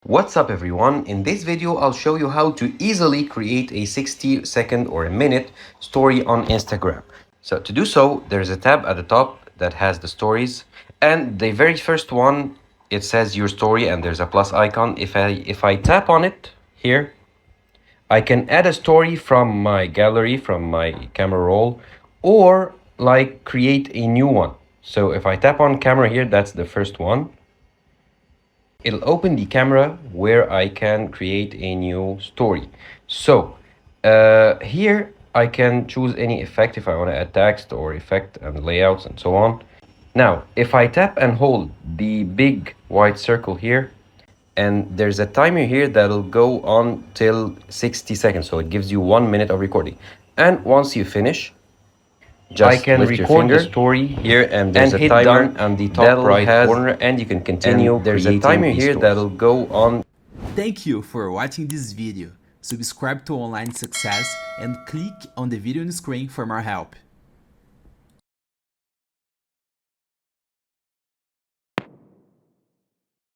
What's up everyone? In this video I'll show you how to easily create a 60-second or a minute story on Instagram. So to do so, there's a tab at the top that has the stories, and the very first one, it says your story and there's a plus icon. If I tap on it here, I can add a story from my gallery, from my camera roll, or like create a new one. So if I tap on camera here, that's the first one. It'll open the camera where I can create a new story. So here I can choose any effect if I want to add text or effect and layouts and so on. Now, if I tap and hold the big white circle here, and there's a timer here that'll go on till 60 seconds. So it gives you 1 minute of recording. And once you finish, I can record the story here, and there's a timer on the top right corner, and you can continue. There's a timer here that'll go on. Thank you for watching this video. Subscribe to Online Success and click on the video on the screen for more help.